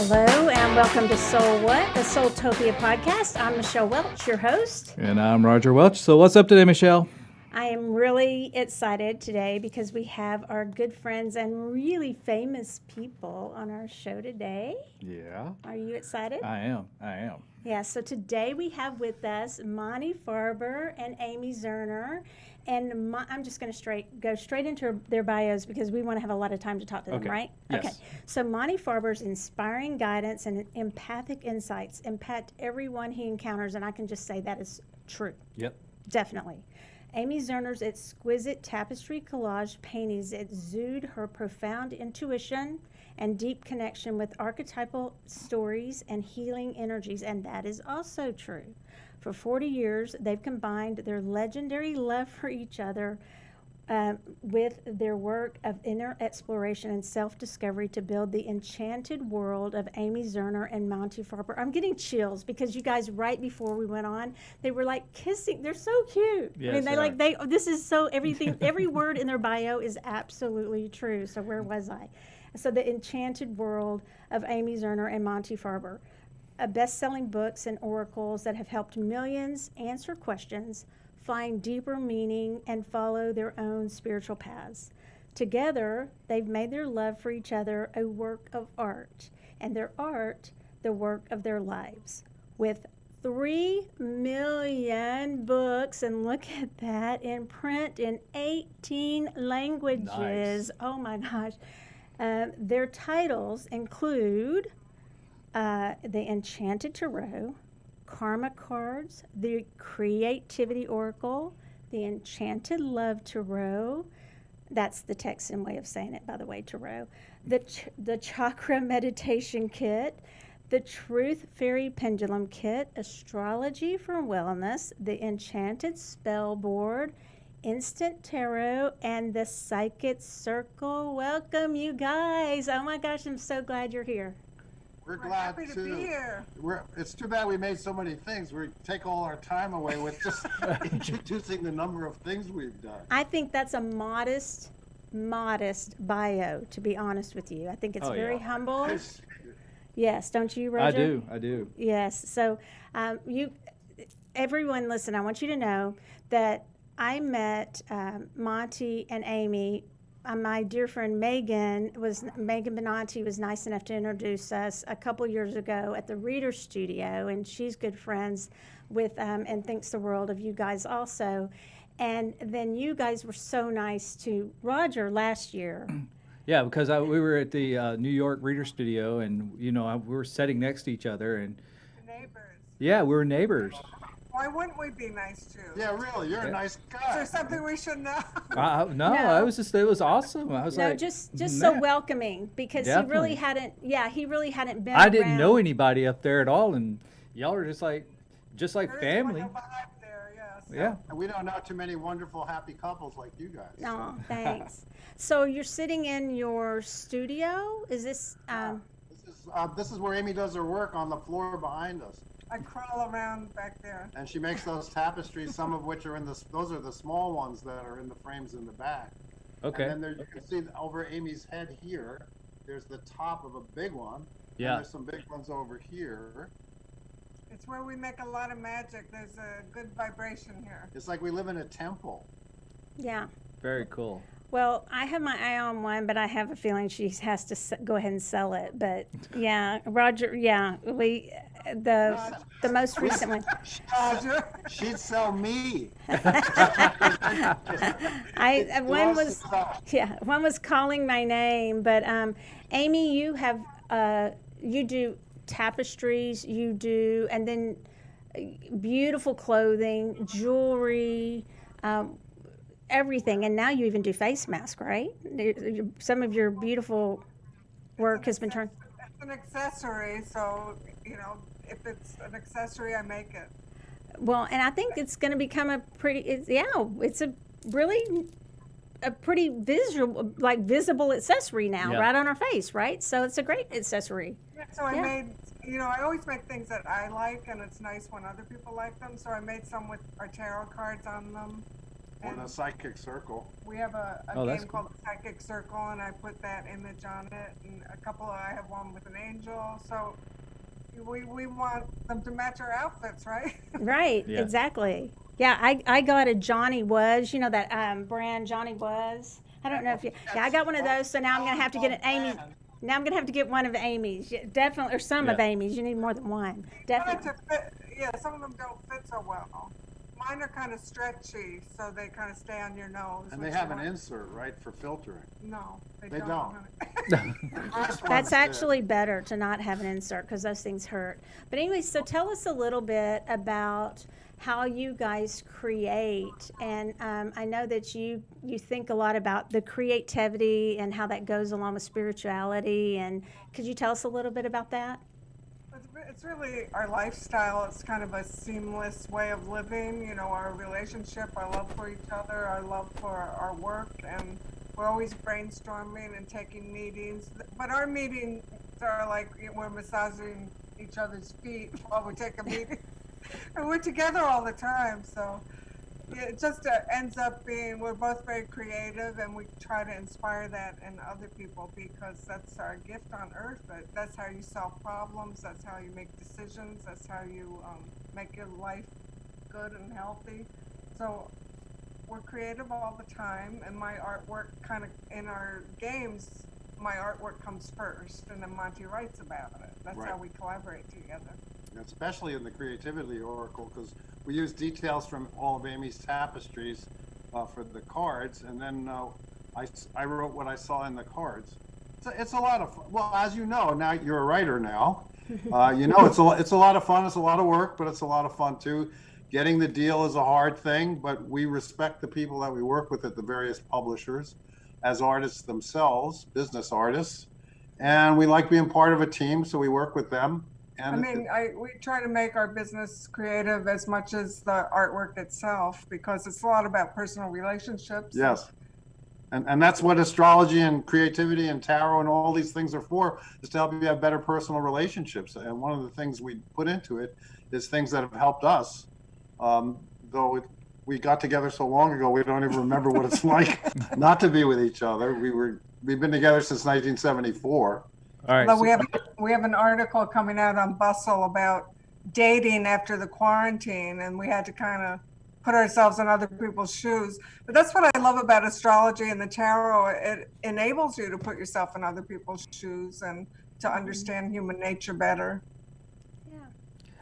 Hello and welcome to SoulWhat, the Soultopia podcast. I'm Michelle Welch, your host. And I'm Roger Welch. So what's up today, Michelle? I am really excited today because we have our good friends and really famous people on our show today. Yeah. Are you excited? I am. Yeah, so today we have with us Monte Farber and Amy Zerner. And I'm just going to go straight into their bios because we want to have a lot of time to talk to them, right? Yes. Okay. So Monte Farber's inspiring guidance and empathic insights impact everyone he encounters, and I can just say that is true. Yep. Definitely. Amy Zerner's exquisite tapestry collage paintings exude her profound intuition and deep connection with archetypal stories and healing energies, and that is also true. For 40 years, they've combined their legendary love for each other with their work of inner exploration and self-discovery to build the enchanted world of Amy Zerner and Monte Farber. I'm getting chills because you guys, right before we went on, they were like kissing. They're so cute. Yes, I mean, this is so, every word in their bio is absolutely true. So where was I? So the enchanted world of Amy Zerner and Monte Farber. Best-selling books and oracles that have helped millions answer questions, find deeper meaning, and follow their own spiritual paths. Together, they've made their love for each other a work of art, and their art the work of their lives. With 3 million books, and look at that, in print in 18 languages. Nice. Oh my gosh. Their titles include the Enchanted Tarot, Karma Cards, the Creativity Oracle, the Enchanted Love Tarot. That's the Texan way of saying it, by the way, Tarot. The Chakra Meditation Kit, the Truth Fairy Pendulum Kit, Astrology for Wellness, the Enchanted Spell Board, Instant Tarot, and the Psychic Circle. Welcome, you guys. Oh my gosh, I'm so glad you're here. We're glad happy to be here. It's too bad we made so many things. We take all our time away with just introducing the number of things we've done. I think that's a modest bio, to be honest with you. I think it's very humble. Yes, don't you, Roger? I do. Yes. So everyone listen, I want you to know that I met Monte and Amy. My dear friend Megan Benanti was nice enough to introduce us a couple years ago at the Reader Studio, and she's good friends with and thinks the world of you guys also. And then you guys were so nice to Roger last year. Yeah, because we were at the New York Reader Studio, and we were sitting next to each other, and Neighbors. yeah, we were neighbors. Why wouldn't we be nice too? Yeah, really, you're a nice Is guy. there something we should know? No, it was awesome. I was No, like, just so welcoming because he really Definitely. hadn't been I didn't around. know anybody up there at all, and y'all are just like There is family. one vibe there, yes. Yeah. And we don't know too many wonderful, happy couples like you guys. Oh, thanks. So you're sitting in your studio? Is this This is where Amy does her work, on the floor behind us. I crawl around back there. And she makes those tapestries, some of which are those are the small ones that are in the frames in the back. Okay. And then there, you can see over Amy's head here, there's the top of a big one. Yeah. And there's some big ones over here. It's where we make a lot of magic. There's a good vibration here. It's like we live in a temple. yeah. Very cool. Well, I have my eye on one, but I have a feeling she has to go ahead and sell it. But yeah, Roger, yeah, the most recent one. Roger. She'd sell me. One was calling my name, but Amy, you have you do tapestries, and then beautiful clothing, jewelry. Everything, and now you even do face masks, right? Some of your beautiful work has been turned. It's an accessory, so if it's an accessory, I make it. Well, and I think it's going to become a pretty visible accessory now, right on our face, right? So it's a great accessory. Yeah, so I made, I always make things that I like, and it's nice when other people like them. So I made some with our tarot cards on them. Or the psychic circle. We have a Oh, that's game cool. called the Psychic Circle, and I put that image on it, and I have one with an angel. So we want them to match our outfits, right? Right, Yeah. exactly. Yeah, I got a Johnny Was, you know that brand Johnny Was. I don't know if you. Yeah, I got one of those. So now I'm gonna have to get an Amy. Now I'm gonna have to get one of Amy's, yeah, definitely, or some of Yeah. Amy's. You need more than one, But definitely. to fit, yeah, some of them don't fit so well. Mine are kind of stretchy, so they kind of stay on your nose. And they which have you an want- insert, right, for filtering. No, they They don't. don't. honey. The first ones That's did. actually better to not have an insert because those things hurt. But anyway, so tell us a little bit about how you guys create. And I know that you think a lot about the creativity and how that goes along with spirituality. And could you tell us a little bit about that? It's really our lifestyle. It's kind of a seamless way of living, you know, our relationship, our love for each other, our love for our work, and we're always brainstorming and taking meetings. But our meetings are like we're massaging each other's feet while we take a meeting. And we're together all the time, so yeah, it just ends up being we're both very creative, and we try to inspire that in other people because that's our gift on earth. That's how you solve problems, that's how you make decisions, that's how you make your life good and healthy. So we're creative all the time, and my artwork kind of in our games, my artwork comes first, and then Monte writes about it. That's Right. how we collaborate together. Especially in the creativity oracle, because we use details from all of Amy's tapestries for the cards, and then I wrote what I saw in the cards. It's a lot of fun. Well, as you know, now you're a writer now. You know, it's a lot of fun. It's a lot of work, but it's a lot of fun too. Getting the deal is a hard thing, but we respect the people that we work with at the various publishers as artists themselves, business artists, and we like being part of a team, so we work with them. And I mean, we try to make our business creative as much as the artwork itself because it's a lot about personal relationships. yes. And that's what astrology and creativity and tarot and all these things are for, is to help you have better personal relationships. And one of the things we put into it is things that have helped us. We got together so long ago, we don't even remember what it's like not to be with each other. We've been together since 1974. All right. But so- we have an article coming out on Bustle about dating after the quarantine, and we had to kind of put ourselves in other people's shoes. But that's what I love about astrology and the tarot. It enables you to put yourself in other people's shoes and to understand human nature better.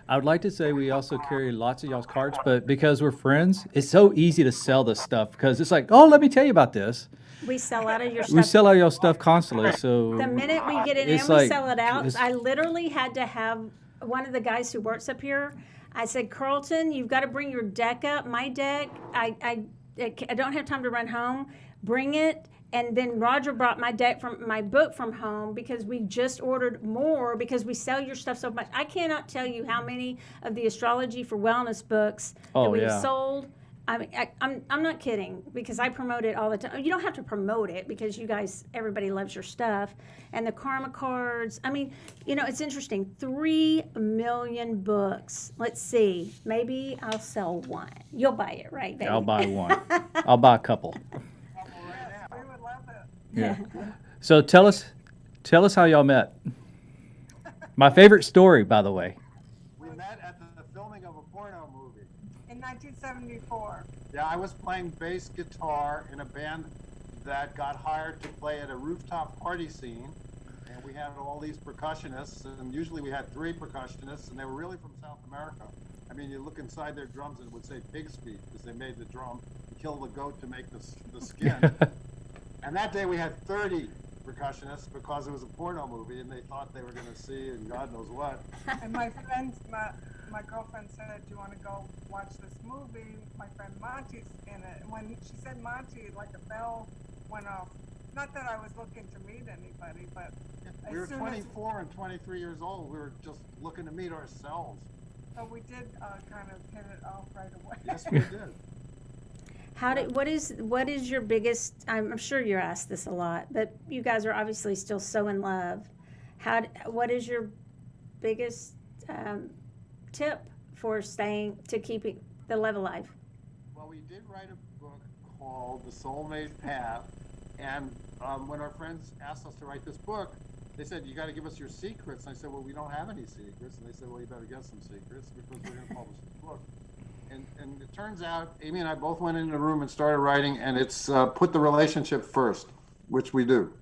I would like to say we also carry lots of y'all's cards, but because we're friends, it's so easy to sell this stuff because it's like, oh, let me tell you about this. We sell out of your stuff. We sell all y'all stuff constantly, so The minute we get it in, it's we like- sell it out. it's- I literally had to have one of the guys who works up here. I said, Carlton, you've got to bring your deck up. My deck, I don't have time to run home. Bring it. And then Roger brought my deck from my book from home because we just ordered more because we sell your stuff so much. I cannot tell you how many of the Astrology for Wellness books that Oh, we've yeah. sold. I mean, I'm not kidding because I promote it all the time. You don't have to promote it because you guys, everybody loves your stuff. And the karma cards. I mean, you know, it's interesting. 3 million books. Let's see. Maybe I'll sell one. You'll buy it, right, baby? I'll buy one. I'll buy a couple. We would love it. Yeah. So tell us how y'all met. My favorite story, by the way. We met at the filming of a porno movie. In 1974. Yeah, I was playing bass guitar in a band that got hired to play at a rooftop party scene. And we had all these percussionists, and usually we had 3 percussionists, and they were really from South America. I mean, you look inside their drums and it would say pig's feet because they made the drum, kill the goat to make the skin. And that day we had 30 percussionists because it was a porno movie and they thought they were going to see and God knows what. And my girlfriend said, do you want to go watch this movie? My friend Monty's in it. And when she said Monty, like a bell went off. Not that I was looking to meet anybody, but We were as soon 24 and 23 years old. We were just looking to meet ourselves. so we did kind of hit it off right away. Yes, we did. What is your biggest? I'm sure you're asked this a lot, but you guys are obviously still so in love. What is your biggest tip for keeping the love alive? Well, we did write a book called The Soulmate Path. And when our friends asked us to write this book, they said, you got to give us your secrets. And I said, well, we don't have any secrets. And they said, well, you better get some secrets because we're going to publish this book. And it turns out, Amy and I both went into the room and started writing, and it's put the relationship first, which we do.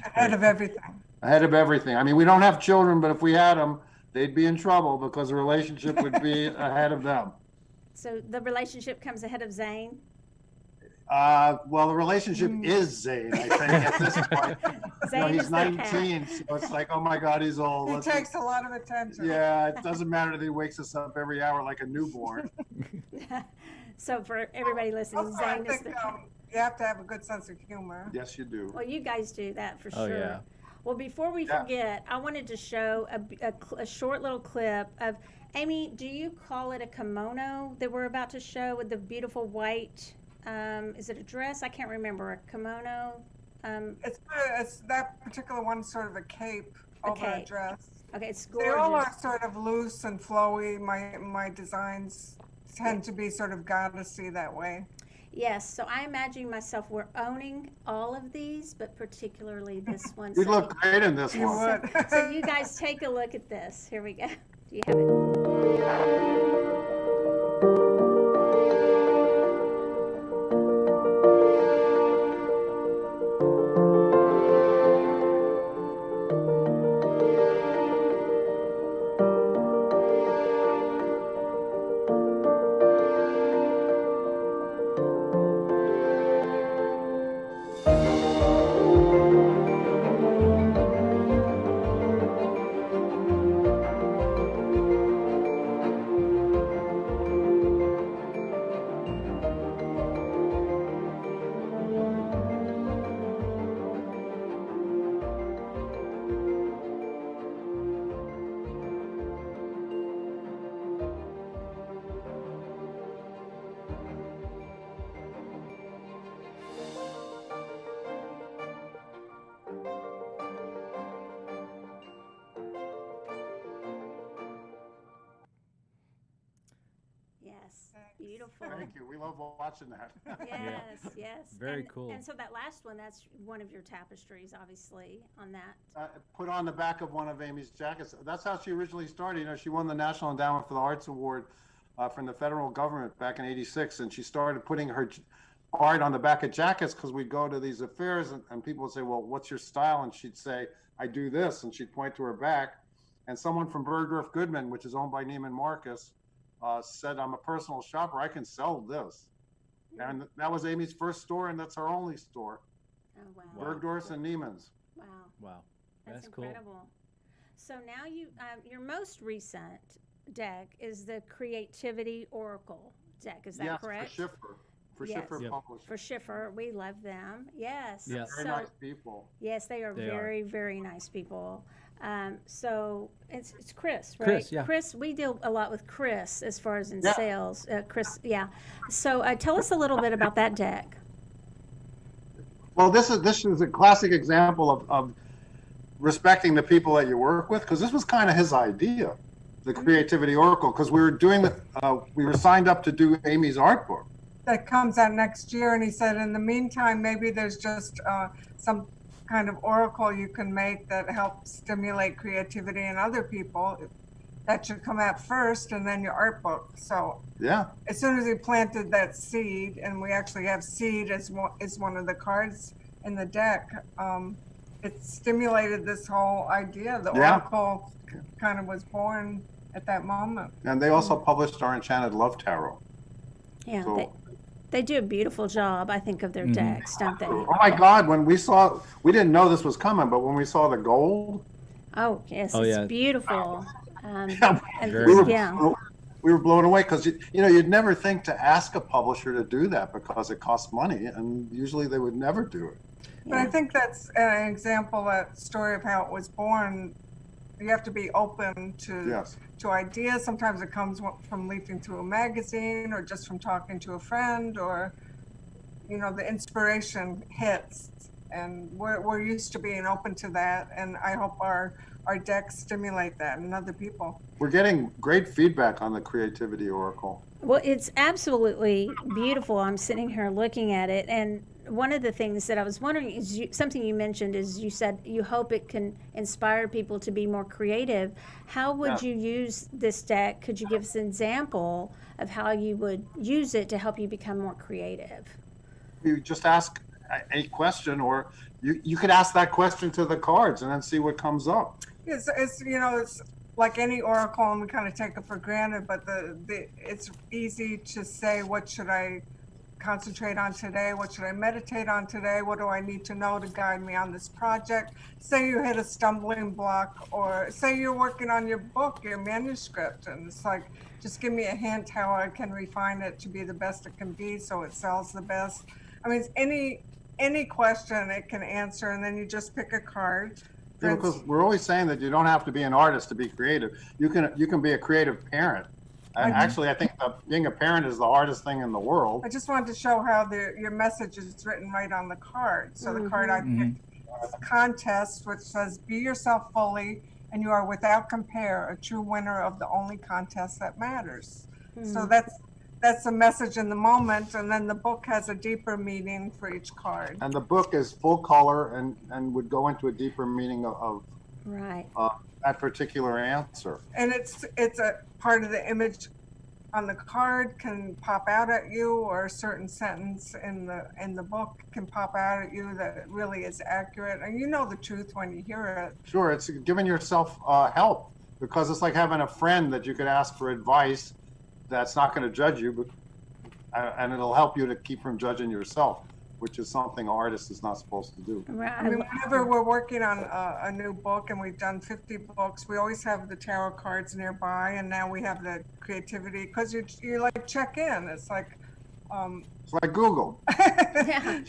Ahead of everything. Ahead of everything. I mean, we don't have children, but if we had them, they'd be in trouble because the relationship would be ahead of them. So the relationship comes ahead of Zane? Well, the relationship is Zane, I think, at this point. Zane He's is the cat. 19, so it's like, oh my God, he's old. He Let's- takes a lot of attention. Yeah, it doesn't matter that he wakes us up every hour like a newborn. So for everybody listening, Also, I Zane is think the cat. you have to have a good sense of humor. Yes, you do. Well, you guys do that for Oh, sure. yeah. Well, before we Yeah. forget, I wanted to show a short little clip of, Amy, do you call it a kimono that we're about to show with the beautiful white, is it a dress? I can't remember, a kimono? It's that particular one, sort of a cape over a cape. dress. Okay, it's They all are gorgeous. sort of loose and flowy. My designs tend to be sort of goddessy that way. Yes, so I imagine myself, we're owning all of these, but particularly this one. You So- look great in this You one. would. So you guys take a look at this. Here we go. Do you have it? Yes, beautiful. Thank you. We love watching that. Yes, yes. Very And- cool. And so that last one, that's one of your tapestries, obviously, on that. Put on the back of one of Amy's jackets. That's how she originally started. You know, she won the National Endowment for the Arts Award from the federal government back in '86, and she started putting her art on the back of jackets because we'd go to these affairs and people would say, well, what's your style? And she'd say, I do this. And she'd point to her back. And someone from Bergdorf Goodman, which is owned by Neiman Marcus, said, I'm a personal shopper. I can sell this. And that was Amy's first store, and that's her only store. Oh, wow. Bergdorf's and Neiman's. Wow. Wow. That's That's cool. incredible. So now your most recent deck is the Creativity Oracle deck. Is that Yes, correct? for Schiffer. For Yes. Schiffer Yep. Publishing. For Schiffer, we love them. Yes. Yes. Very So, nice people. yes, they are They are. very, very nice people. So it's Chris, right? Chris, yeah. Chris, we deal a lot with Chris as far as in Yeah. sales. Chris, yeah. So tell us a little bit about that deck. Well, this is a classic example of respecting the people that you work with, because this was kind of his idea, the Creativity Oracle, because we were signed up to do Amy's art book. That comes out next year, and he said, in the meantime, maybe there's just some kind of oracle you can make that helps stimulate creativity in other people. That should come out first, and then your art book. So Yeah. as soon as he planted that seed, and we actually have seed as one of the cards in the deck, it stimulated this whole idea. The Yeah. oracle kind of was born at that moment. And they also published our Enchanted Love Tarot. Yeah, So, they do a beautiful job, I think, of their Mhm. decks, don't they? oh my God, when we didn't know this was coming, but when we saw the gold, Oh, yes, Oh, it's yeah. beautiful. And Very we were, yeah, we were blown away because, you'd never think to ask a publisher to do that because it costs money, and usually they would never do it. But I yeah. think that's an example, that story of how it was born. You have to be open to Yes. ideas. Sometimes it comes from leafing through a magazine, or just from talking to a friend, or the inspiration hits. and we're used to being open to that, and I hope our decks stimulate that in other people. We're getting great feedback on the Creativity Oracle. Well, it's absolutely beautiful. I'm sitting here looking at it, and one of the things that I was wondering is something you mentioned is you said you hope it can inspire people to be more creative. How would you use this deck? Could you give us an example of how you would use it to help you become more creative? You just ask a question, or you could ask that question to the cards and then see what comes up. It's it's like any oracle, and we kind of take it for granted, but it's easy to say, what should I concentrate on today? What should I meditate on today? What do I need to know to guide me on this project? Say you hit a stumbling block, or say you're working on your book, your manuscript, and it's like, just give me a hint how I can refine it to be the best it can be so it sells the best. I mean, it's any question it can answer, and then you just pick a card. Because we're always saying that you don't have to be an artist to be creative. You can be a creative parent. And actually, I think being a parent is the hardest thing in the world. I just wanted to show how your message is written right on the card. So the card I picked is a contest, which says, "Be yourself fully, and you are without compare, a true winner of the only contest that matters." So that's a message in the moment, and then the book has a deeper meaning for each card. And the book is full color and would go into a deeper meaning of Right. that particular answer. And it's a part of the image on the card can pop out at you, or a certain sentence in the book can pop out at you that really is accurate, and you know the truth when you hear it. Sure, it's giving yourself help, because it's like having a friend that you could ask for advice that's not going to judge you, but and it'll help you to keep from judging yourself, which is something an artist is not supposed to do. Right. I mean, whenever we're working on a new book, and we've done 50 books, we always have the tarot cards nearby, and now we have the creativity, because you like check in. It's like, It's like Google. Yeah.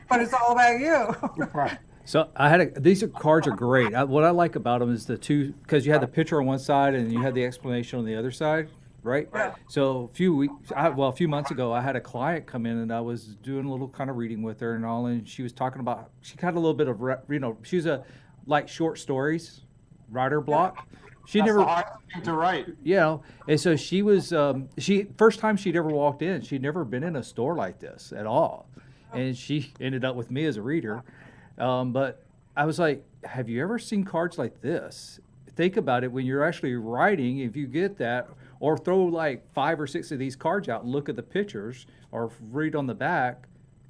but it's all about you. Right. So these cards are great. What I like about them is the two, because you had the picture on one side and you had the explanation on the other side, right? Yeah. So a few months ago, I had a client come in, and I was doing a little kind of reading with her and all, and she was talking about, she had a little bit of, she's a like short stories writer block. She That's never, the hardest thing to write. and so she was, first time she'd ever walked in, she'd never been in a store like this at all. And she ended up with me as a reader. But I was like, have you ever seen cards like this? Think about it when you're actually writing, if you get that, or throw like 5 or 6 of these cards out and look at the pictures or read on the back,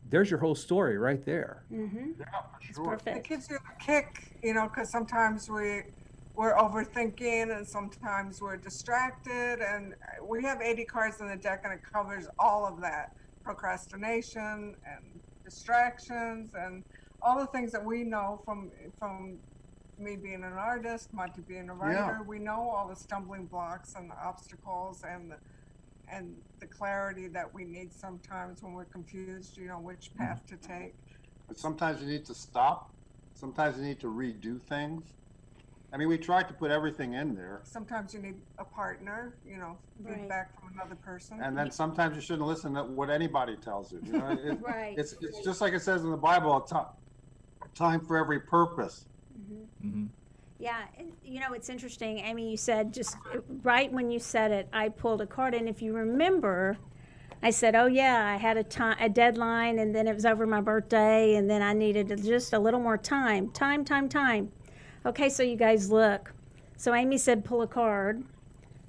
there's your whole story right there. Yeah, for sure. It Perfect. gives you a kick, because sometimes we're overthinking, and sometimes we're distracted, and we have 80 cards in the deck, and it covers all of that: procrastination and distractions and all the things that we know from me being an artist, Monte being a writer. Yeah. We know all the stumbling blocks and the obstacles and the clarity that we need sometimes when we're confused, which path to take. But sometimes you need to stop. Sometimes you need to redo things. I mean, we tried to put everything in there. Sometimes you need a partner, Right. feedback from another person. And then sometimes you shouldn't listen to what anybody tells you. Right. It's just like it says in the Bible, time for every purpose. Mm-hmm. Yeah, and, it's interesting, Amy, you said just right when you said it, I pulled a card, and if you remember, I said, oh yeah, I had a deadline, and then it was over my birthday, and then I needed just a little more time. Okay, so you guys look. So Amy said pull a card.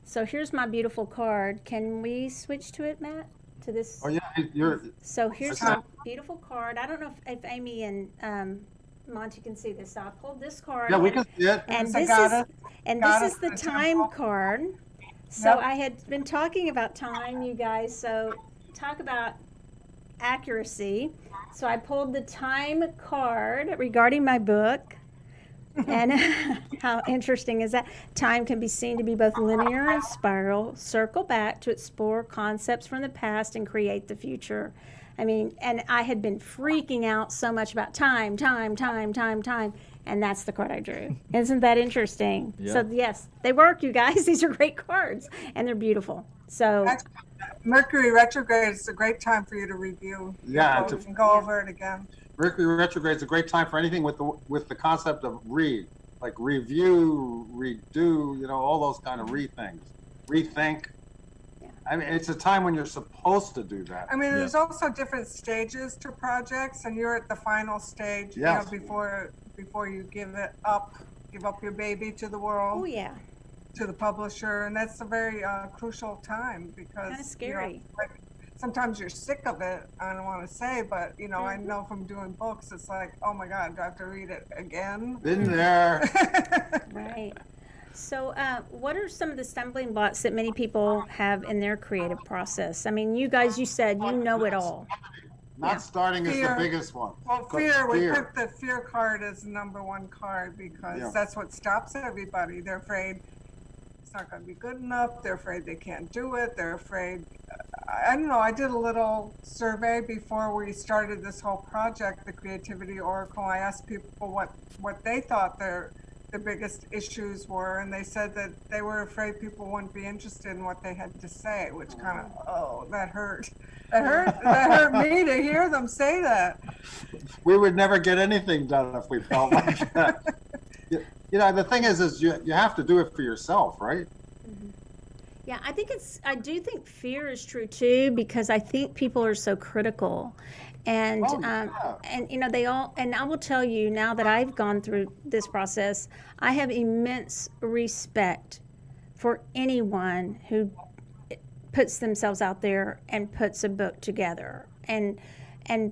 So here's my beautiful card. Can we switch to it, Matt? To this? Oh yeah, you're. So here's Okay. my beautiful card. I don't know if Amy and Monty can see this. So I pulled this card. Yeah, we can see it. And Yes, I this got is it. and Got this it is the for the time temple. card. So Yep. I had been talking about time, you guys. So talk about accuracy. So I pulled the time card regarding my book. And how interesting is that? Time can be seen to be both linear and spiral. Circle back to explore concepts from the past and create the future. I mean, and I had been freaking out so much about time, and that's the card I drew. Isn't that interesting? Yeah. So yes, they work, you guys. These are great cards, and they're beautiful. So Mercury retrograde is a great time for you to review. Yeah, and go over it again. Berkeley Retrograde is a great time for anything with the concept of like review, redo, all those kind of things, rethink. Yeah. I mean, it's a time when you're supposed to do that. I mean, there's also different stages to projects, and you're at the final stage, Yes. before you give up your baby to the world, Oh yeah, to the publisher, and that's a very crucial time because kind of scary. like, sometimes you're sick of it. I don't want to say, but I know from doing books, it's like, oh my God, do I have to read it again? Been there. Right. So, what are some of the stumbling blocks that many people have in their creative process? I mean, you guys, you said you know it all. Not starting is the Fear. biggest one. Well, But fear. We put the fear card as the #1 card because Yeah. that's what stops everybody. They're afraid it's not going to be good enough. They're afraid they can't do it. They're afraid. I don't know. I did a little survey before we started this whole project, the Creativity Oracle. I asked people what they thought their biggest issues were, and they said that they were afraid people wouldn't be interested in what they had to say, which kind of, that hurt. That hurt me to hear them say that. We would never get anything done if we felt like that. The thing is you have to do it for yourself, right? Yeah, I do think fear is true too, because I think people are so critical. And, Oh, yeah. and I will tell you, now that I've gone through this process, I have immense respect for anyone who puts themselves out there and puts a book together and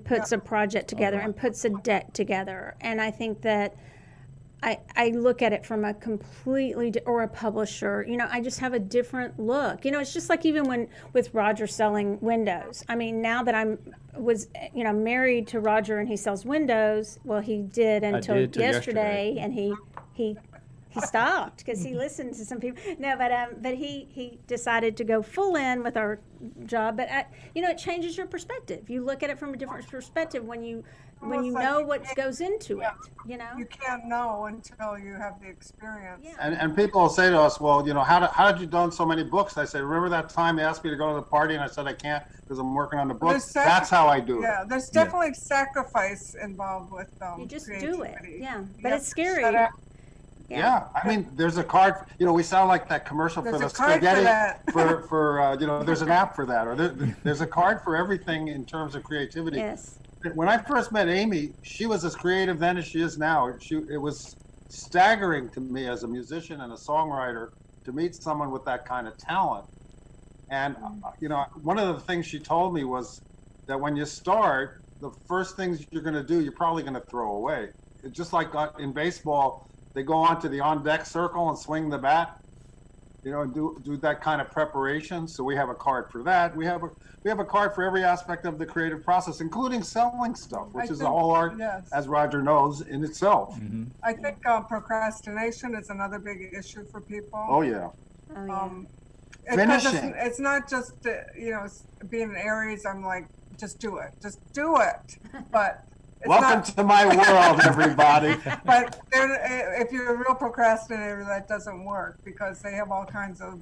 puts a project together and puts a deck together. And I think that I look at it from a completely, or a publisher, I just have a different look. It's just like even with Roger selling windows. I mean, now that was married to Roger and he sells windows, well, he did until yesterday, and he stopped because he listened to some people. No, but he decided to go full in with our job. But it changes your perspective. You look at it from a different perspective when you know what goes into it. You can't know until you have the experience. Yeah. And people will say to us, well, how did you done so many books? I say, remember that time they asked me to go to the party and I said I can't because I'm working on the book? That's how I do it. Yeah, there's definitely sacrifice involved with You just creativity. do it. Yeah, You but have it's to scary. shut up. Yeah, I mean, there's a card. We sound like that commercial for There's the a card for spaghetti. that. There's an app for that, or there's a card for everything in terms of creativity. Yes. When I first met Amy, she was as creative then as she is now. It was staggering to me as a musician and a songwriter to meet someone with that kind of talent. And one of the things she told me was that when you start, the first things you're going to do, you're probably going to throw away. It's just like in baseball. They go onto the on-deck circle and swing the bat, and do that kind of preparation. So we have a card for that. We have a card for every aspect of the creative process, including selling stuff, which is a whole art, yes. as Roger knows, in itself. Mm-hmm. I think procrastination is another big issue for people. Oh, yeah. Oh, yeah. Finishing. It's not just, being an Aries, I'm like, just do it. But it's Welcome to my world, everybody. But if you're a real procrastinator, that doesn't work because they have all kinds of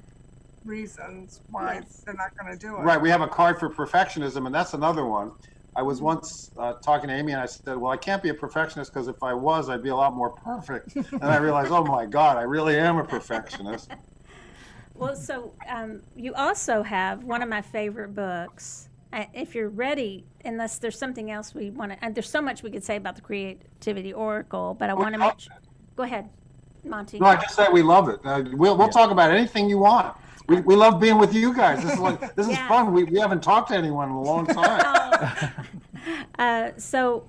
reasons why they're not going to do it. Right. We have a card for perfectionism, and that's another one. I was once talking to Amy, and I said, well, I can't be a perfectionist because if I was, I'd be a lot more perfect. And I realized, oh, my God, I really am a perfectionist. Well, so you also have one of my favorite books. If you're ready, unless there's something else we want to, and there's so much we could say about the Creativity Oracle, but I want to make sure. Go ahead, Monte. No, I just said we love it. We'll talk about anything you want. We love being with you guys. This is fun. We haven't talked to anyone in a long time. So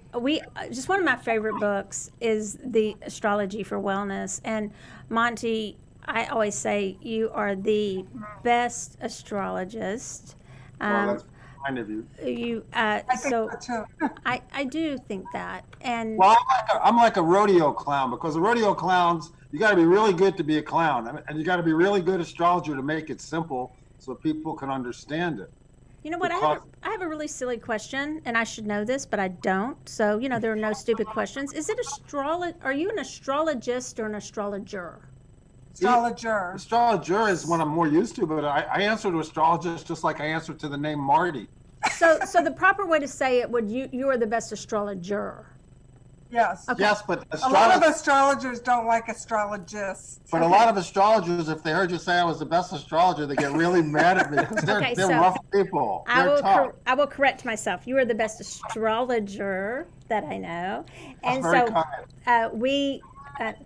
just one of my favorite books is the Astrology for Wellness. And Monte, I always say you are the best astrologist. Well, that's kind of you. I think so too. I do think that. And Well, I'm like a rodeo clown because the rodeo clowns, you got to be really good to be a clown, and you got to be really good astrologer to make it simple so people can understand it. you know what? I have a really silly question, and I should know this, but I don't. So there are no stupid questions. Is it Are you an astrologist or an astrologer? Astrologer. Astrologer is what I'm more used to, but I answer to astrologist just like I answer to the name Marty. So the proper way to say it would you are the best astrologer. Yes. Okay. Yes, but A lot of astrologers don't like astrologists. a lot of astrologers, if they heard you say I was the best astrologer, they get really mad at me because they're, Okay, they're so rough people. I They're will tough. I will correct myself. You are the best astrologer that I know, and very so kind. we.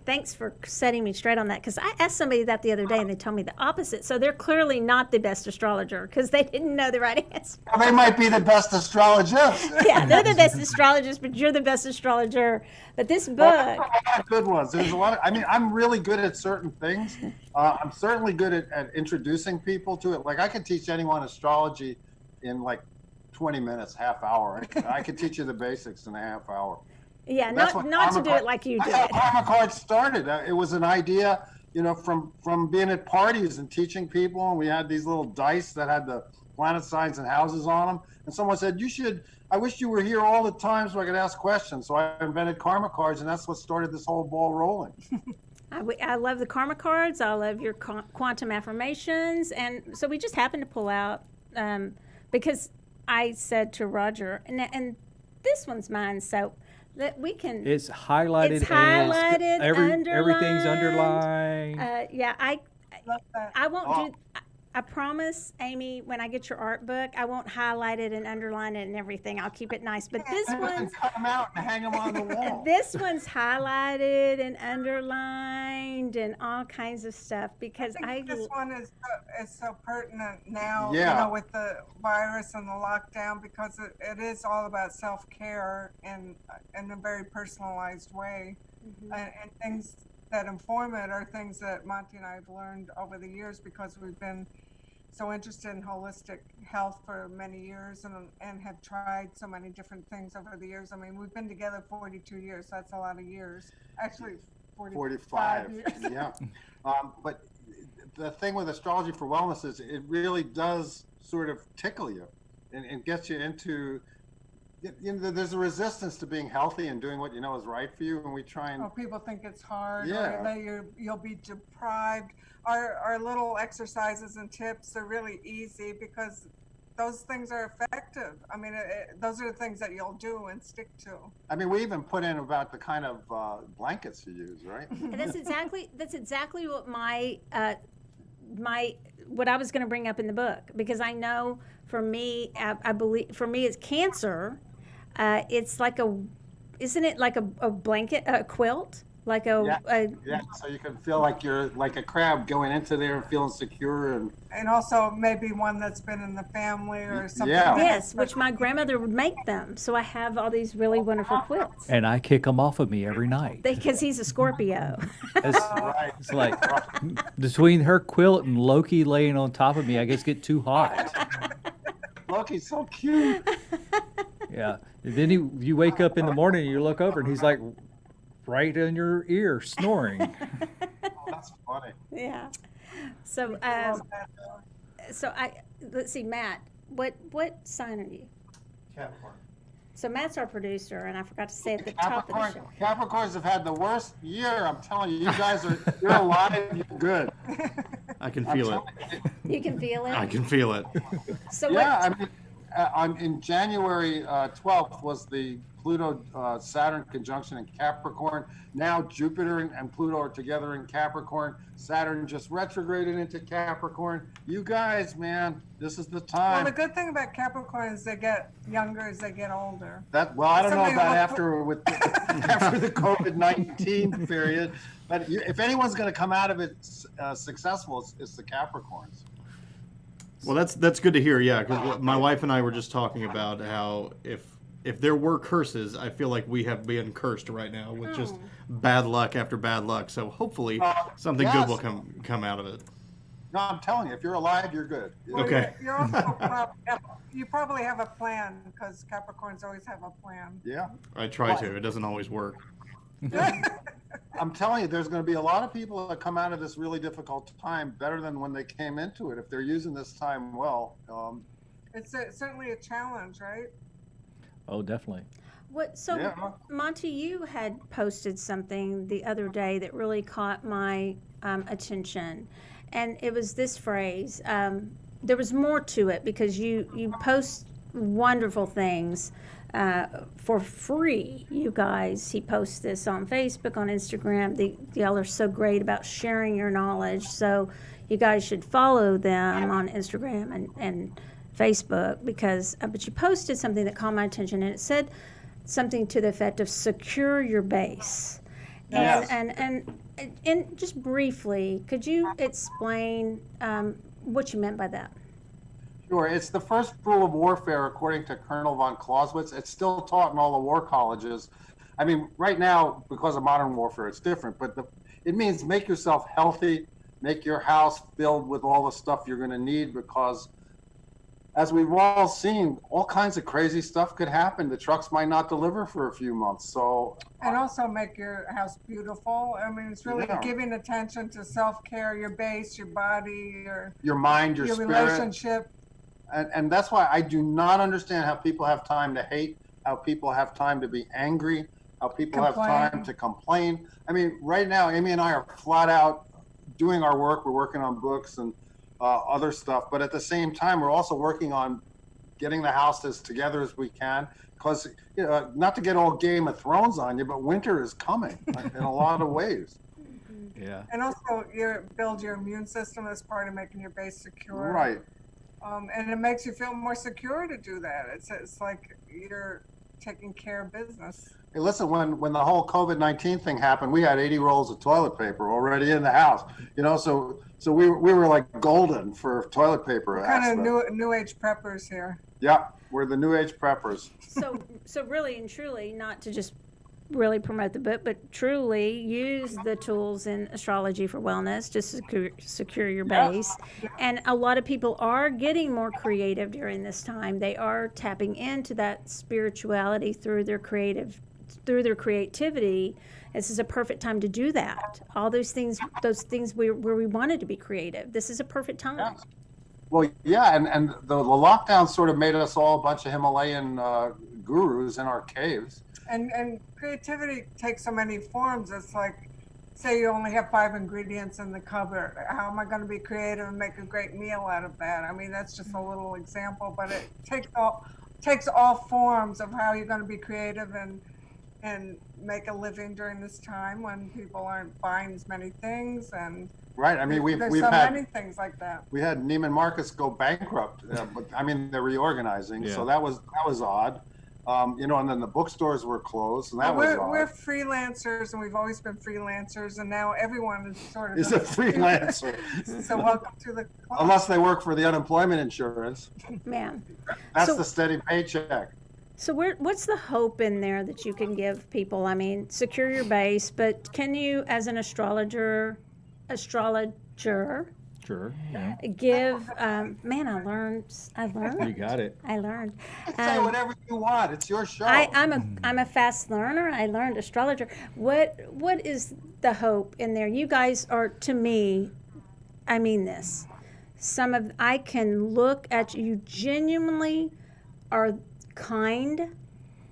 Thanks for setting me straight on that, because I asked somebody that the other day and they told me the opposite. So they're clearly not the best astrologer because they didn't know the right answer. Well, they might be the best astrologists. Yeah, they're the best astrologist, but you're the best astrologer. But this book, Well, there's a lot of good ones. There's a lot of, I mean, I'm really good at certain things. I'm certainly good at introducing people to it. Like I could teach anyone astrology in like 20 minutes, half hour. I could teach you the basics in a half hour. yeah, That's not what not to karma do card- it like you That's do how it. karma cards started. It was an idea, you know, from being at parties and teaching people. And we had these little dice that had the planet signs and houses on them. And someone said, I wish you were here all the time so I could ask questions. So I invented karma cards, and that's what started this whole ball rolling. I love the karma cards. I love your quantum affirmations, and so we just happened to pull out because I said to Roger, and this one's mine, so that we can. It's highlighted. It's highlighted, everything's underlined. underlined. Yeah, Love that. I won't Oh. do. I promise, Amy, when I get your art book, I won't highlight it and underline it and everything. I'll keep it nice. But this And one's cut them out and hang them on the wall. this one's highlighted and underlined and all kinds of stuff because I think this one is so pertinent now, Yeah. you know, with the virus and the lockdown, because it is all about self-care in a very personalized way. And things that inform it are things that Monty and I have learned over the years because we've been so interested in holistic health for many years and have tried so many different things over the years. I mean, we've been together 42 years. That's a lot of years. Actually, 45 years. Yeah. But the thing with astrology for wellness is it really does sort of tickle you and gets you into, you know, there's a resistance to being healthy and doing what you know is right for you. And we try and, Oh, people think it's hard, Yeah. or that you'll be deprived. Our little exercises and tips are really easy because those things are effective. I mean, those are the things that you'll do and stick to. I mean, we even put in about the kind of blankets you use, right? And that's exactly what my what I was going to bring up in the book, because I know for me, I believe for me it's cancer. It's like isn't it like a blanket, a quilt, like a Yeah, so you can feel like you're like a crab going into there and feeling secure And also maybe one that's been in the family or something. Yeah. yes, which my grandmother would make them. So I have all these really wonderful quilts And I kick them off of me every night. because he's a Scorpio. It's, right. it's like between her quilt and Loki laying on top of me, I guess get too hot. Loki's so cute. Yeah. And then you wake up in the morning and you look over and he's like right in your ear snoring. Oh, that's funny. Yeah. So let's see, Matt. What sign are you? Capricorn. So Matt's our producer, and I forgot to say at the top of the show. Capricorns have had the worst year. I'm telling you, you guys you're alive, you're good. I can feel it. You can feel it. I can feel it. So Yeah, I mean, in January 12th was the Pluto-Saturn conjunction in Capricorn. Now Jupiter and Pluto are together in Capricorn. Saturn just retrograded into Capricorn. You guys, man, this is the Well, time. the good thing about Capricorn is they get younger as they get older. I don't know Somebody about will- after the COVID-19 period, but if anyone's going to come out of it successful, it's the Capricorns. Well, that's good to hear. Yeah, because my wife and I were just talking about how if there were curses, I feel like we have been cursed right now with just bad luck after bad luck. So hopefully something good will come out of it. No, I'm telling you, if you're alive, you're good. Well, Okay. You're also you probably have a plan because Capricorns always have a plan. Yeah. I try to. It doesn't always work. I'm telling you, there's going to be a lot of people that come out of this really difficult time better than when they came into it if they're using this time well. It's certainly a challenge, right? Oh, definitely. So Yeah. Monty, you had posted something the other day that really caught my attention, and it was this phrase. There was more to it because you post wonderful things for free, you guys. He posts this on Facebook, on Instagram. Y'all are so great about sharing your knowledge. So you guys should follow them on Instagram and Facebook, because but you posted something that caught my attention, and it said something to the effect of secure your base. Yes. And just briefly, could you explain what you meant by that? Sure. It's the first rule of warfare, according to Colonel von Clausewitz. It's still taught in all the war colleges. I mean, right now, because of modern warfare, it's different. But it means make yourself healthy, make your house filled with all the stuff you're going to need, because as we've all seen, all kinds of crazy stuff could happen. The trucks might not deliver for a few months. So, And also make your house beautiful. I mean, it's really Yeah. giving attention to self-care, your base, your body, your mind, your spirit. relationship. And that's why I do not understand how people have time to hate, how people have time to be angry, how people have time to complain. I mean, right now, Amy and I are flat out doing our work. We're working on books and other stuff, but at the same time, we're also working on getting the house as together as we can, because not to get all Game of Thrones on you, but winter is coming in a lot of ways. Yeah. And also build your immune system as part of making your base secure. Right. And it makes you feel more secure to do that. It's like you're taking care of business. Hey, listen, when the whole COVID-19 thing happened, we had 80 rolls of toilet paper already in the house. So we were like golden for toilet paper. We're kind of new age preppers here. Yeah, we're the new age preppers. So really and truly, not to just really promote the book, but truly use the tools in astrology for wellness to secure your base. And a lot of people are getting more creative during this time. They are tapping into that spirituality through their creativity. This is a perfect time to do that. All those things where we wanted to be creative. This is a perfect time. Yeah. Well, yeah, and the lockdown sort of made us all a bunch of Himalayan gurus in our caves. And creativity takes so many forms. It's like, say you only have 5 ingredients in the cupboard. How am I going to be creative and make a great meal out of that? I mean, that's just a little example, but it takes all forms of how you're going to be creative and make a living during this time when people aren't buying as many things. And right. I mean, we've so had many things like that. We had Neiman Marcus go bankrupt, but I mean they're reorganizing, Yeah. so that was odd. And then the bookstores were closed, and that was odd. We're freelancers, and we've always been freelancers, and now everyone is sort of Is a freelancer, So welcome to the club. unless they work for the unemployment insurance. Man. That's So- the steady paycheck. So what's the hope in there that you can give people? I mean, secure your base, but can you, as an astrologer, Sure. Yeah. give? Man, I learned. You got it. I learned. Say whatever you want. It's your show. I'm a fast learner. I learned astrologer. What is the hope in there? You guys are, to me, I mean this. I can look at you, genuinely are kind,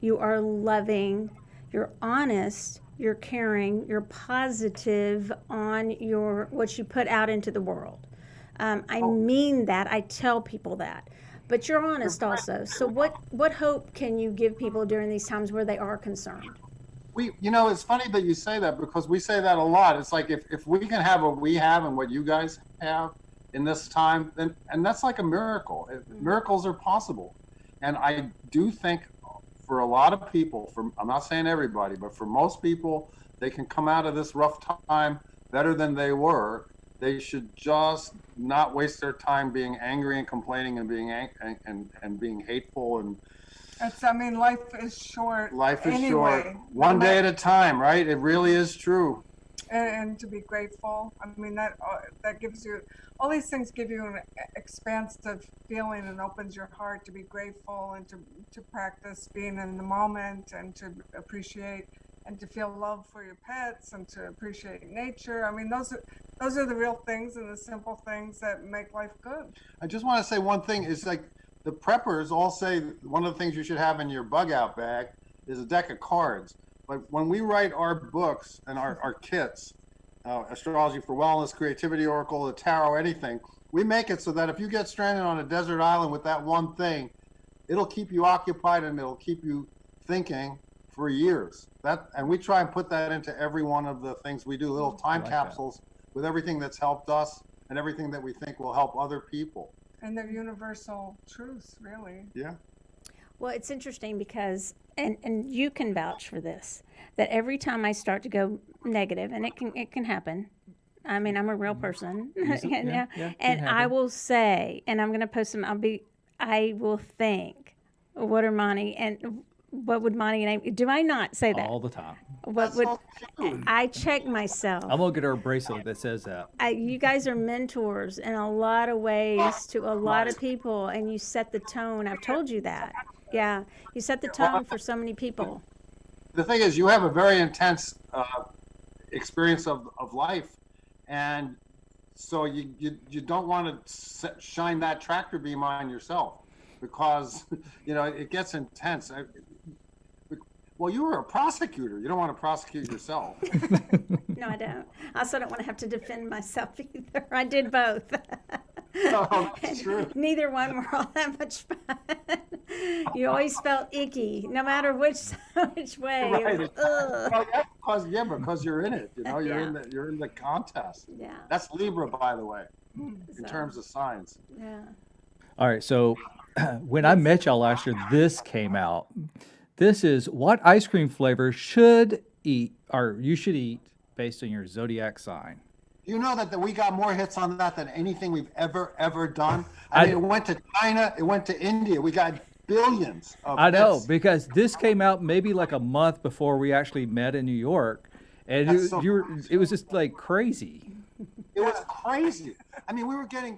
you are loving, you're honest, you're caring, you're positive on what you put out into the world. I mean that. I tell people that. But you're honest also. So what hope can you give people during these times where they are concerned? It's funny that you say that, because we say that a lot. It's like if we can have what we have and what you guys have in this time, and that's like a miracle. Miracles are possible. And I do think for a lot of people, I'm not saying everybody, but for most people, they can come out of this rough time better than they were. They should just not waste their time being angry and complaining and being and being hateful. And life is short. life is anyway. short. One day at a time, right? It really is true. And to be grateful. I mean, that gives you, all these things give you an expansive feeling and opens your heart to be grateful and to practice being in the moment and to appreciate and to feel love for your pets and to appreciate nature. I mean, those are the real things and the simple things that make life good. I just want to say one thing is, like, the preppers all say one of the things you should have in your bug out bag is a deck of cards. But when we write our books and our kits, Astrology for Wellness, Creativity Oracle, the Tarot, anything, we make it so that if you get stranded on a desert island with that one thing, it'll keep you occupied and it'll keep you thinking for years. And we try and put that into every one of the things we do, little time like that. capsules with everything that's helped us and everything that we think will help other people. And they're universal truths, really. Yeah. Well, it's interesting because, and you can vouch for this, that every time I start to go negative, and it can happen. I mean, I'm a real person, Easy- and, yeah, it and can I happen. will say, and I'm going to post them. I will think, what are Monty and what would Monty and Amy? Do I not say that? All the time. What That's would so cute. I check myself? I'm gonna get her a bracelet that says that. You guys are mentors in a lot of ways to a lot of people, and you set the tone. I've told you that. Yeah, you set the tone for so many people. The thing is, you have a very intense experience of life, and so you don't want to shine that tractor beam on yourself, because it gets intense. Well, you were a prosecutor. You don't want to prosecute yourself. No, I don't. I also don't want to have to defend myself either. I did both. Oh, that's true. Neither one were all that much fun. You always felt icky, no matter which way. It was, ugh. Well, because you're in it. You're Yeah. you're in the contest. Yeah. That's Libra, by the way, in So, terms of signs. yeah. All right, so when I met y'all last year, this came out. This is what ice cream flavor should eat, or you should eat, based on your zodiac sign. You know that we got more hits on that than anything we've ever done. I mean, it went to China, it went to India. We got billions of I know, hits. because this came out maybe like a month before we actually met in New York, and That's so it was just like crazy. It was crazy. I mean, we were getting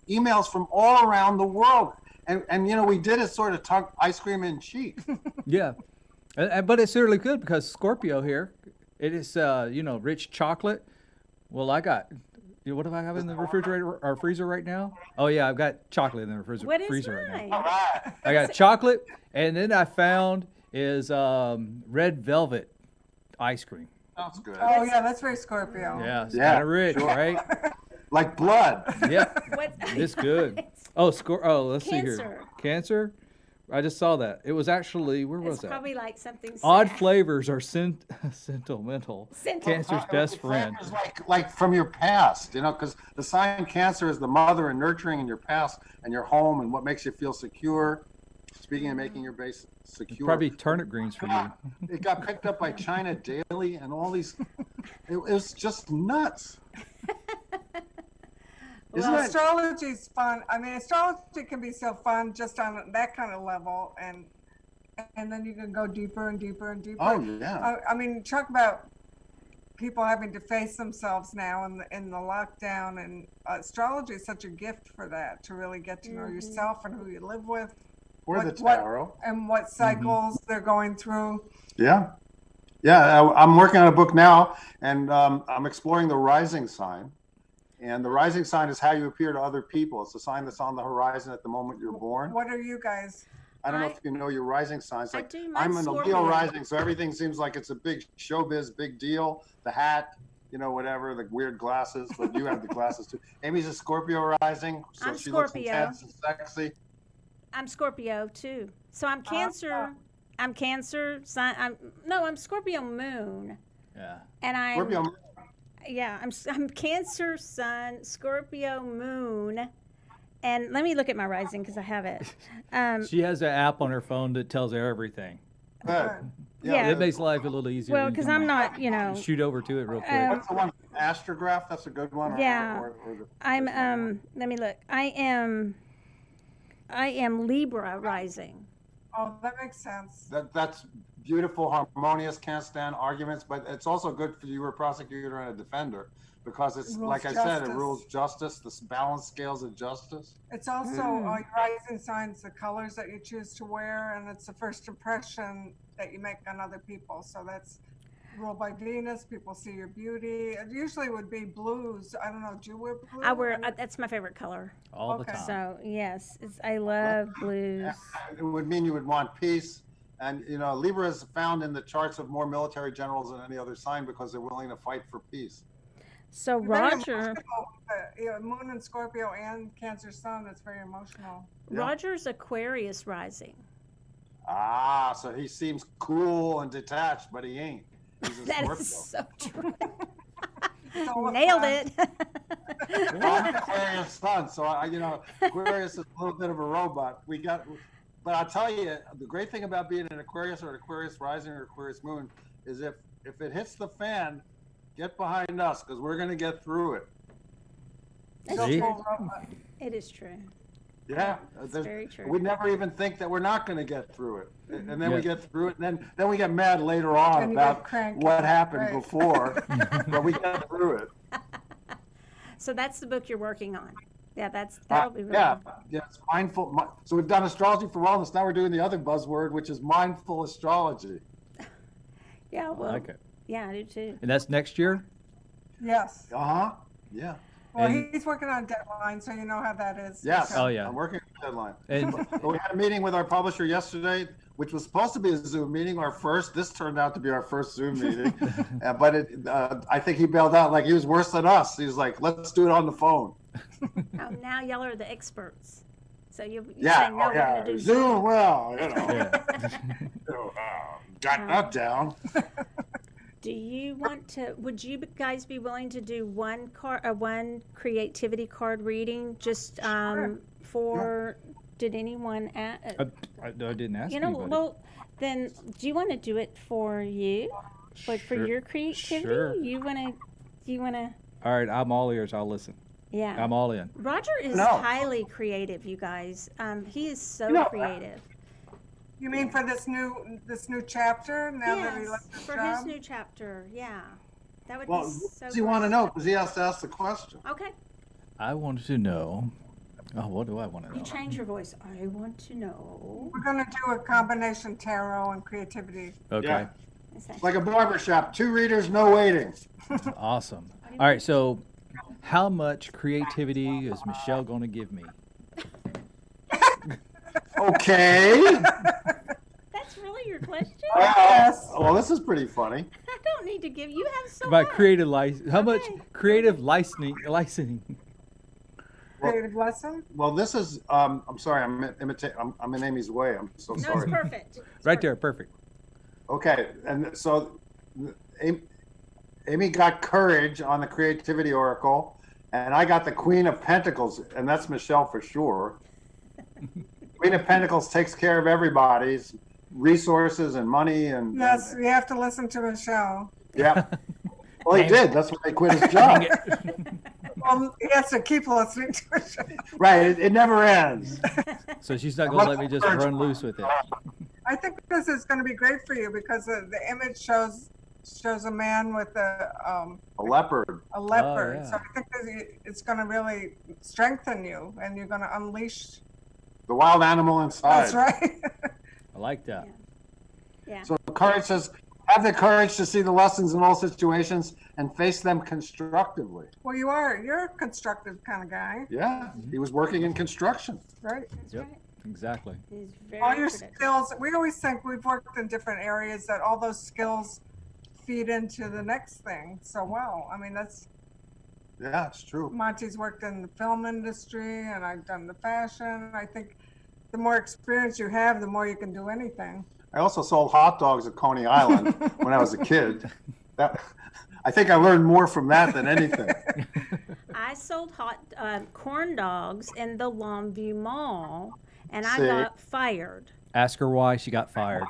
emails from all around the world. And we did it sort of tongue ice cream in cheek. Yeah, but it's certainly good because Scorpio here, it is rich chocolate. Well, I got. What do I have in the refrigerator or freezer right now? Oh yeah, I've got chocolate in the What is freezer right mine? now. All right. I got chocolate, and then I found is red velvet ice cream. Sounds good. Oh yeah, that's very Scorpio. Yeah, it's Yeah, kind of rich, sure. right? Like blood. Yeah, What? it's good. Let's see here. Cancer. Cancer. I just saw that. It was actually where was It's that? probably like something Odd sad. flavors are sentimental. Cancer's best friend. Flavors like from your past, because the sign Cancer is the mother and nurturing in your past and your home and what makes you feel secure. Speaking of making your base secure. Probably turnip greens for you. It got picked up by China Daily and all these. It was just nuts. Isn't Well, it? astrology's fun. I mean, astrology can be so fun just on that kind of level, and then you can go deeper and deeper and deeper. Oh yeah. I mean, talk about people having to face themselves now in the lockdown, and astrology is such a gift for that, to really get to know yourself and who you live with, Or the what- tarot. and what cycles they're going through. Yeah. Yeah, I'm working on a book now, and I'm exploring the rising sign. And the rising sign is how you appear to other people. It's a sign that's on the horizon at the moment you're born. What are you guys? I don't know if you know your rising signs. I Like, do. I'm Mine's in a Scorpio. Leo rising, so everything seems like it's a big showbiz, big deal. The hat, whatever, the weird glasses, but you have the glasses too. Amy's a Scorpio rising, so I'm she looks Scorpio. intense and sexy. I'm Scorpio too. So I'm Cancer. I'm Cancer. I'm Scorpio Moon, Yeah. and I'm Scorpio, yeah. I'm Cancer Sun, Scorpio Moon, and let me look at my rising because I have it. She has an app on her phone that tells her everything. good. Yeah. It makes life a little easier. Well, You because can I'm not, shoot over to it real quick. What's the one? Astrograph? That's a good one. Yeah. Or I'm let me look. I am Libra rising. Oh, that makes sense. That's beautiful, harmonious, can't stand arguments, but it's also good for you, a prosecutor and a defender, because it's, It rules like I said, it justice. rules justice, the balance scales of justice. It's also your rising signs, the colors that you choose to wear, and it's the first impression that you make on other people. So that's ruled by Venus. People see your beauty. It usually would be blues. I don't know. Do you wear blue? I wear that's my favorite color. All the okay. time. So yes, I love blues. It would mean you would want peace. And, Libra is found in the charts of more military generals than any other sign because they're willing to fight for peace. So Very Roger, emotional, Moon in Scorpio and Cancer Sun. It's very emotional. Yeah. Roger's Aquarius rising. Ah, so he seems cool and detached, but he ain't. He's a That Scorpio. is so true. So Nailed fun. it. I'm an Aquarius Sun, so Aquarius is a little bit of a robot. But I'll tell you, the great thing about being an Aquarius or an Aquarius rising or Aquarius moon is if it hits the fan, get behind us because we're going to get through it. That's See? true. It is true. Yeah, It's very true. we never even think that we're not going to get through it, and then Yeah. we get through it, and then we get mad later on And you get about cranky, what happened right. before, but we get through it. So that's the book you're working on. Yeah, that'll be really Yeah, it's mindful. So we've done astrology for wellness. Now we're doing the other buzzword, which is mindful astrology. Yeah, I well, like it. yeah, I do too. And that's next year? Yes. Yeah. Well, And- he's working on a deadline, so you know how that is. Yes. Oh, yeah. I'm working on the deadline. And But we had a meeting with our publisher yesterday, which was supposed to be a Zoom meeting, our first. This turned out to be our first Zoom meeting. But I think he bailed out like he was worse than us. He was like, let's do it on the phone. Oh, now y'all are the experts. So you're Yeah. saying, no, we're yeah. going to do Zoom, well, yeah. got that down. Do you want to, would you guys be willing to do one creativity card reading just for, did anyone, I didn't ask you know, anybody. well, then do you want to do it for you? Like for Sure. your creativity? Sure. You want to, All right, I'm all ears. I'll listen. yeah. I'm all in. Roger is No. highly creative, you guys. He is so No. creative. You mean for this new chapter now that he Yes, left his for job? his new chapter, yeah. That would Well, be what so does he want to great. know? Because he has to ask the question. Okay, I wanted to know. Oh, what do I want to you know? change your voice. I want to know. We're going to do a combination tarot and creativity. Okay. Yeah. Is that- It's like a barbershop. 2 readers, no waiting. Awesome. All right, so how much creativity is Michelle going to give me? Okay. That's really your question? Yes. Well, this is pretty funny. I don't need to give you have so About much. creative license. How much Okay. creative licensing? Creative lesson? Well, this is. I'm sorry. I'm in Amy's way. I'm so No, sorry. it's perfect. It's Right there, perfect. Okay, and so Amy got courage on the creativity oracle, and I got the Queen of Pentacles, and that's Michelle for sure. Queen of Pentacles takes care of everybody's resources and money, and Yes, you have to listen to Michelle. yeah. Well, he did. That's why he quit his job. Well, he has to keep listening to Michelle. Right. It never ends. So she's not going to let me just run loose with it. I think this is going to be great for you because the image shows a man with A leopard. a leopard. yeah. So I think it's going to really strengthen you, and you're going to unleash. The wild animal inside. That's right. I like that. Yeah. So courage says, have the courage to see the lessons in all situations and face them constructively. Well, you're a constructive kind of guy, Yeah, he was working in construction. right? That's Yep. right. Exactly. He's very All your productive. skills. We always think we've worked in different areas that all those skills feed into the next thing so well. I mean, that's Yeah, it's true. Monty's worked in the film industry, and I've done the fashion. I think the more experience you have, the more you can do anything. I also sold hot dogs at Coney Island when I was a kid. I think I learned more from that than anything. I sold corn dogs in the Longview Mall, and I See? got fired. Ask her why she got fired.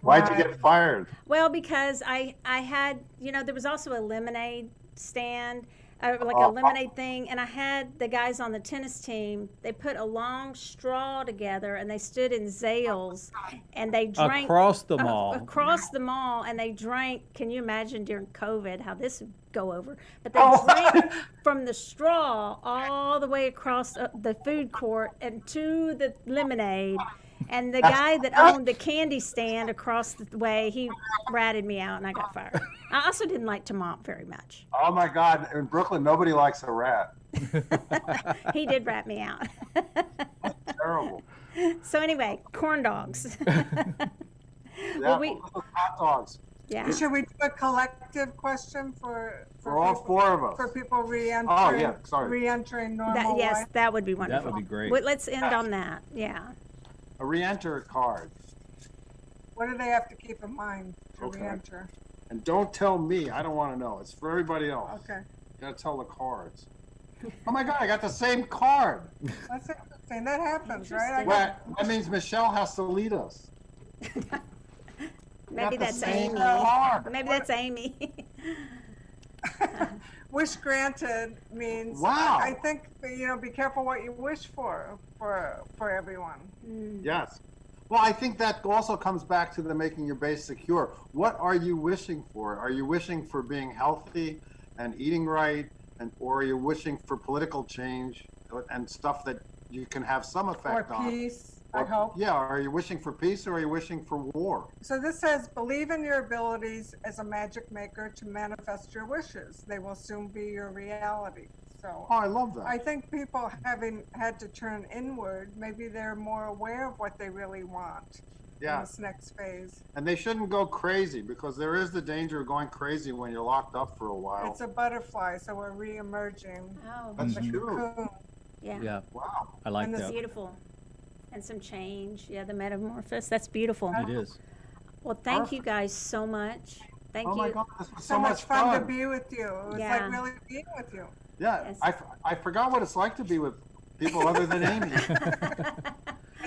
Why'd you get fired? Well, because I had, there was also a lemonade stand, like a Oh. lemonade thing, and I had the guys on the tennis team, they put a long straw together, and they stood in Zales, and they drank Across the mall. across the mall, and they drank. Can you imagine during COVID how this would go over? But they Oh. drank from the straw all the way across the food court and to the lemonade. And the guy that owned the candy stand across the way, he ratted me out, and I got fired. I also didn't like to mop very much. Oh my God! In Brooklyn, nobody likes a rat. He did rat me out. Terrible. So anyway, corn dogs. Yeah, Well, we- hot dogs. Yeah. Should we do a collective question for For all people, four of us. for people re-entering? Oh, yeah, sorry. Re-entering normal Yes, life. that would be wonderful. would be great. Well, let's end on that. Yeah. A re-enter card. What do they have to keep in mind to Okay. re-enter? And don't tell me. I don't want to know. It's for everybody else. Okay, You gotta tell the cards. Oh my God, I got the same card. that's interesting. That happens, right? I Interesting. Well, that means Michelle has to lead us. Maybe Got the that's same Amy. card. Maybe that's Amy. Wish granted means. Wow. I think be careful what you wish for everyone. Yes. Well, I think that also comes back to the making your base secure. What are you wishing for? Are you wishing for being healthy and eating right, or are you wishing for political change and stuff that you can have some Or effect on? peace, I hope. Yeah. Are you wishing for peace or are you wishing for war? So this says, believe in your abilities as a magic maker to manifest your wishes. They will soon be your reality. So Oh, I love that. I think people having had to turn inward, maybe they're more aware of what they really want in Yeah. this next phase. And they shouldn't go crazy because there is the danger of going crazy when you're locked up for a while. It's a butterfly, so we're re-emerging. Oh, That's The true. cocoon. yeah. Yeah, Wow. I like And the that. Beautiful. And some change. Yeah, the metamorphosis. That's beautiful. It is. Well, thank you guys so much. Thank Oh you. my God, this was So much fun to be with you. It was Yeah. like really being with you. Yeah, Yes. I forgot what it's like to be with people other than Amy.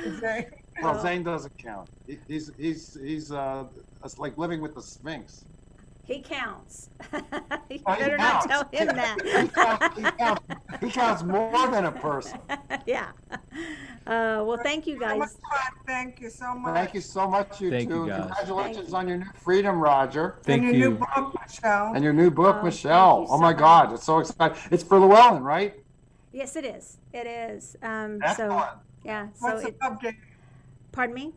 Okay. Well, Zane doesn't count. He's it's like living with the Sphinx. He counts. You Oh, he better not counts. tell him He that. counts, he counts more than a person. Yeah. Well, thank you So much guys. fun. Thank you so much. Thank you so much, you Thank two. you, guys. Congratulations on your new freedom, Roger. Thank and your you. new book, Michelle. And your new book, Oh, Michelle. thank you Oh so my much. God, it's so exciting. It's for Llewellyn, right? Yes, it is. It is. So, Excellent. yeah. So, What's the pub date? pardon me?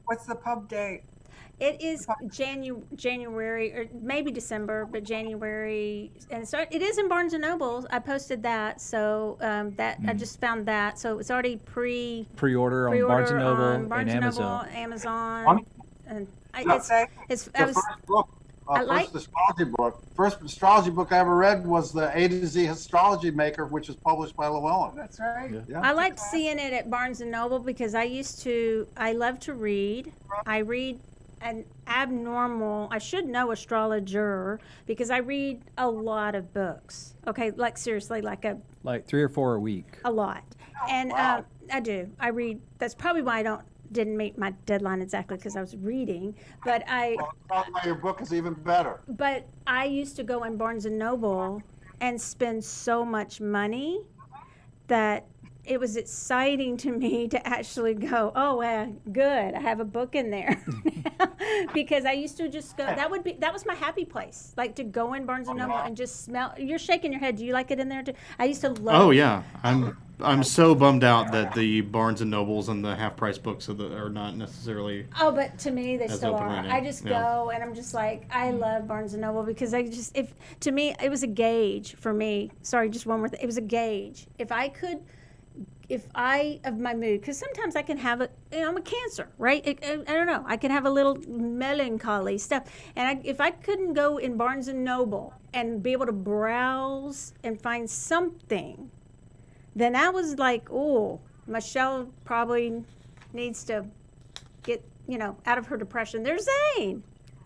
What's the pub date? It is January or maybe December, but January, and so it is in Barnes and Noble. I posted that, so that I just found that, so it's already Pre-order on pre-order Barnes and Noble on Barnes and and Noble, Amazon. Amazon, and Okay. it's The I was first book, I like- first astrology book. First astrology book I ever read was the A to Z Astrology Maker, which is published by Llewellyn. That's right. Yeah. Yeah. I liked seeing it at Barnes and Noble because I love to read. I read an abnormal, I should know astrologer because I read a lot of books. Okay, like seriously, like Like 3 or 4 a week. a lot. And wow. I do. I read. That's probably why I didn't meet my deadline exactly because I was reading. But That's why your book is even better. but I used to go in Barnes and Noble and spend so much money that it was exciting to me to actually go, oh, well, good. I have a book in there. Because I used to just go, that was my happy place. Like to go in Barnes and Noble and just smell. You're shaking your head. Do you like it in there too? I used to love Oh yeah, I'm so bummed out that the Barnes and Nobles and the half price books are not necessarily. Oh, but to me, they That's still open are. right now. I just Yeah. go and I'm just like, I love Barnes and Noble because to me, it was a gauge for me. Sorry, just one more thing. It was a gauge. Of my mood, because sometimes I can have I'm a Cancer, right? I don't know. I can have a little melancholy stuff. And if I couldn't go in Barnes and Noble and be able to browse and find something, then I was like, oh, Michelle probably needs to get, out of her depression. There's Zane.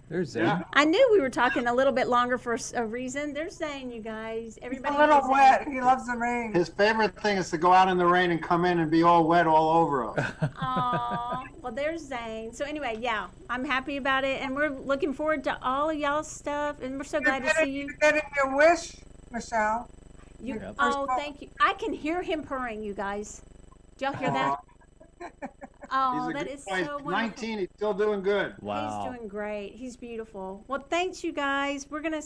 There's Zane. Yeah. I knew we were talking a little bit longer for a reason. There's Zane, you guys. He's Everybody a little knows Zane. wet. He loves the rain. His favorite thing is to go out in the rain and come in and be all wet all over us. Aw, well, there's Zane. So anyway, yeah, I'm happy about it, and we're looking forward to all of y'all's stuff, and we're so glad to see you. You're getting your wish, Michelle. Yep. Oh, thank you. I can hear him purring, you guys. Do y'all hear that? Oh, He's a that good is boy. so He's wonderful. 19, he's still doing good. Wow. He's doing great. He's beautiful. Well, thanks, you guys. We're gonna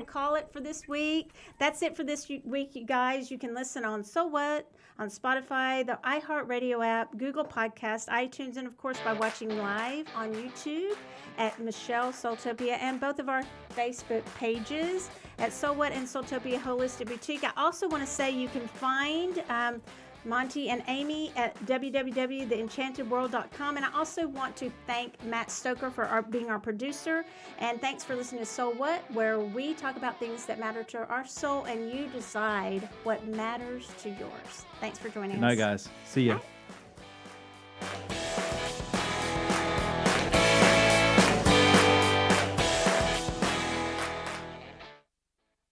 call it for this week. That's it for this week, you guys. You can listen on SoulWhat, on Spotify, the iHeart Radio app, Google Podcast, iTunes, and of course by watching live on YouTube at Michelle Soultopia and both of our Facebook pages at SoulWhat and Soultopia Holistic Boutique. I also want to say you can find Monte and Amy at www.theenchantedworld.com. And I also want to thank Matt Stoker for being our producer. And thanks for listening to Soul What, where we talk about things that matter to our soul and you decide what matters to yours. Thanks for joining Good us. night, guys. See ya. Bye.